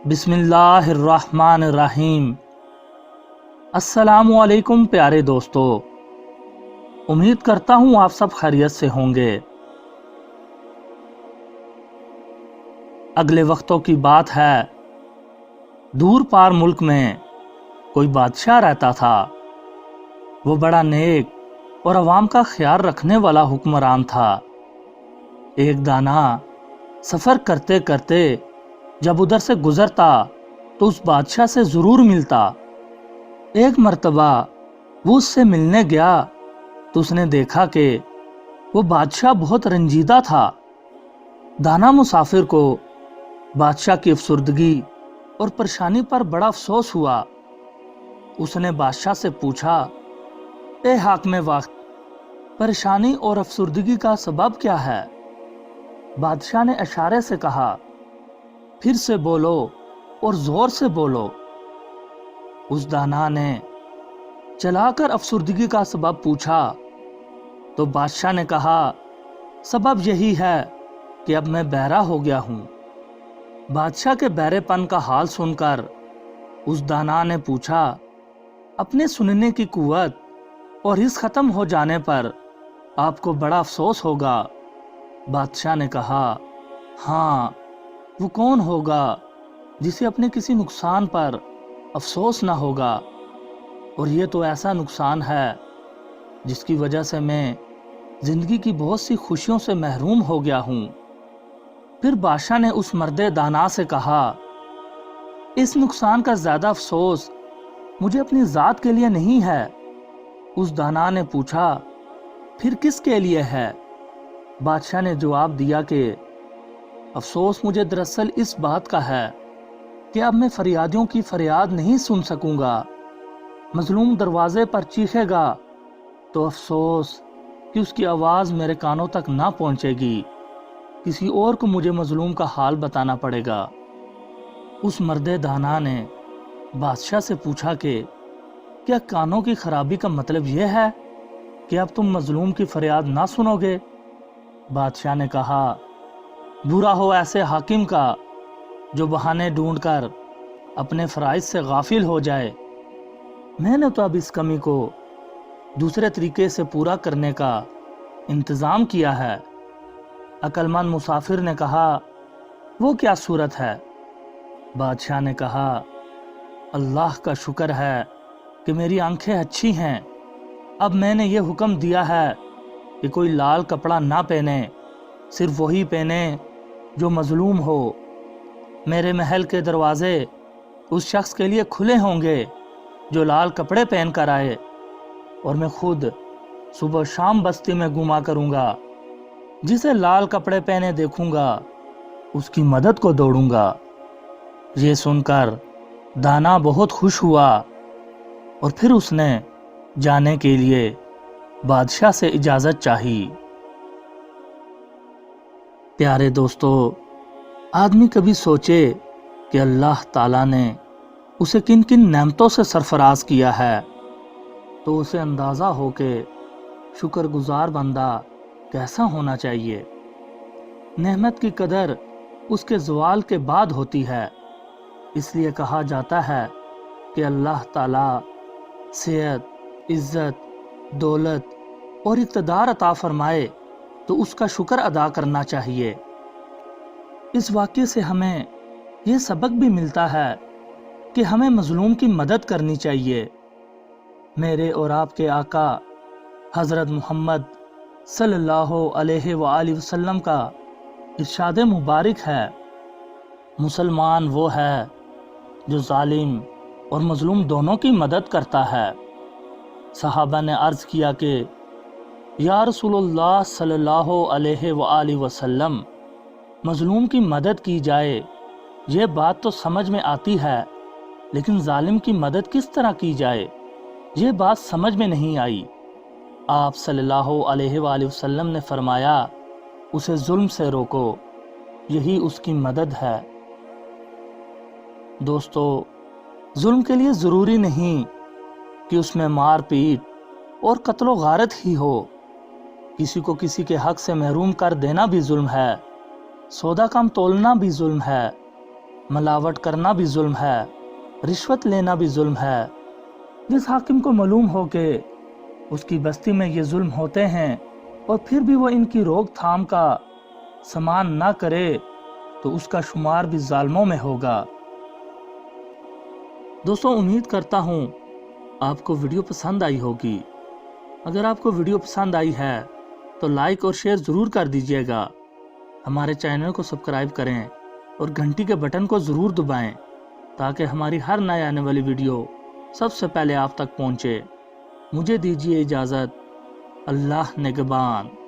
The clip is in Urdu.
بسم اللہ الرحمن الرحیم۔ السلام علیکم پیارے دوستو، امید کرتا ہوں آپ سب خیریت سے ہوں گے۔ اگلے وقتوں کی بات ہے، دور پار ملک میں کوئی بادشاہ رہتا تھا۔ وہ بڑا نیک اور عوام کا خیال رکھنے والا حکمران تھا۔ ایک دانا سفر کرتے کرتے جب ادھر سے گزرتا تو اس بادشاہ سے ضرور ملتا۔ ایک مرتبہ وہ اس سے ملنے گیا تو اس نے دیکھا کہ وہ بادشاہ بہت رنجیدہ تھا۔ دانا مسافر کو بادشاہ کی افسردگی اور پریشانی پر بڑا افسوس ہوا۔ اس نے بادشاہ سے پوچھا، اے حاکم وقت، پریشانی اور افسردگی کا سبب کیا ہے؟ بادشاہ نے اشارے سے کہا، پھر سے بولو اور زور سے بولو۔ اس دانا نے چلا کر افسردگی کا سبب پوچھا تو بادشاہ نے کہا، سبب یہی ہے کہ اب میں بہرا ہو گیا ہوں۔ بادشاہ کے بہرے پن کا حال سن کر اس دانا نے پوچھا، اپنے سننے کی قوت اور حس ختم ہو جانے پر آپ کو بڑا افسوس ہوگا۔ بادشاہ نے کہا، ہاں، وہ کون ہوگا جسے اپنے کسی نقصان پر افسوس نہ ہوگا، اور یہ تو ایسا نقصان ہے جس کی وجہ سے میں زندگی کی بہت سی خوشیوں سے محروم ہو گیا ہوں۔ پھر بادشاہ نے اس مرد دانا سے کہا، اس نقصان کا زیادہ افسوس مجھے اپنی ذات کے لیے نہیں ہے۔ اس دانا نے پوچھا، پھر کس کے لیے ہے؟ بادشاہ نے جواب دیا کہ افسوس مجھے دراصل اس بات کا ہے کہ اب میں فریادیوں کی فریاد نہیں سن سکوں گا۔ مظلوم دروازے پر چیخے گا تو افسوس کہ اس کی آواز میرے کانوں تک نہ پہنچے گی، کسی اور کو مجھے مظلوم کا حال بتانا پڑے گا۔ اس مرد دانا نے بادشاہ سے پوچھا کہ کیا کانوں کی خرابی کا مطلب یہ ہے کہ اب تم مظلوم کی فریاد نہ سنو گے؟ بادشاہ نے کہا، برا ہو ایسے حاکم کا جو بہانے ڈھونڈ کر اپنے فرائض سے غافل ہو جائے۔ میں نے تو اب اس کمی کو دوسرے طریقے سے پورا کرنے کا انتظام کیا ہے۔ عقل مند مسافر نے کہا، وہ کیا صورت ہے؟ بادشاہ نے کہا، اللہ کا شکر ہے کہ میری آنکھیں اچھی ہیں۔ اب میں نے یہ حکم دیا ہے کہ کوئی لال کپڑا نہ پہنے، صرف وہی پہنے جو مظلوم ہو۔ میرے محل کے دروازے اس شخص کے لیے کھلے ہوں گے جو لال کپڑے پہن کر آئے، اور میں خود صبح شام بستی میں گھوما کروں گا۔ جسے لال کپڑے پہنے دیکھوں گا اس کی مدد کو دوڑوں گا۔ یہ سن کر دانا بہت خوش ہوا اور پھر اس نے جانے کے لیے بادشاہ سے اجازت چاہی۔ پیارے دوستو، آدمی کبھی سوچے کہ اللہ تعالیٰ نے اسے کن کن نعمتوں سے سرفراز کیا ہے تو اسے اندازہ ہو کہ شکر گزار بندہ کیسا ہونا چاہیے۔ نعمت کی قدر اس کے زوال کے بعد ہوتی ہے، اس لیے کہا جاتا ہے کہ اللہ تعالیٰ صحت، عزت، دولت اور اقتدار عطا فرمائے تو اس کا شکر ادا کرنا چاہیے۔ اس واقعے سے ہمیں یہ سبق بھی ملتا ہے کہ ہمیں مظلوم کی مدد کرنی چاہیے۔ میرے اور آپ کے آقا حضرت محمد صلی اللہ علیہ وآلہ وسلم کا ارشاد مبارک ہے، مسلمان وہ ہے جو ظالم اور مظلوم دونوں کی مدد کرتا ہے۔ صحابہ نے عرض کیا کہ یا رسول اللہ صلی اللہ علیہ وآلہ وسلم، مظلوم کی مدد کی جائے یہ بات تو سمجھ میں آتی ہے، لیکن ظالم کی مدد کس طرح کی جائے یہ بات سمجھ میں نہیں آئی۔ آپ صلی اللہ علیہ وآلہ وسلم نے فرمایا، اسے ظلم سے روکو، یہی اس کی مدد ہے۔ دوستو، ظلم کے لیے ضروری نہیں کہ اس میں مار پیٹ اور قتل و غارت ہی ہو۔ کسی کو کسی کے حق سے محروم کر دینا بھی ظلم ہے، سودا کم تولنا بھی ظلم ہے، ملاوٹ کرنا بھی ظلم ہے، رشوت لینا بھی ظلم ہے۔ جس حاکم کو معلوم ہو کہ اس کی بستی میں یہ ظلم ہوتے ہیں اور پھر بھی وہ ان کی روک تھام کا سامان نہ کرے تو اس کا شمار بھی ظالموں میں ہوگا۔ دوستوں، امید کرتا ہوں آپ کو ویڈیو پسند آئی ہوگی۔ اگر آپ کو ویڈیو پسند آئی ہے تو لائک اور شیئر ضرور کر دیجئے گا۔ ہمارے چینل کو سبسکرائب کریں اور گھنٹی کے بٹن کو ضرور دبائیں تاکہ ہماری ہر نئے آنے والی ویڈیو سب سے پہلے آپ تک پہنچے۔ مجھے دیجیے اجازت۔ اللہ نگہبان۔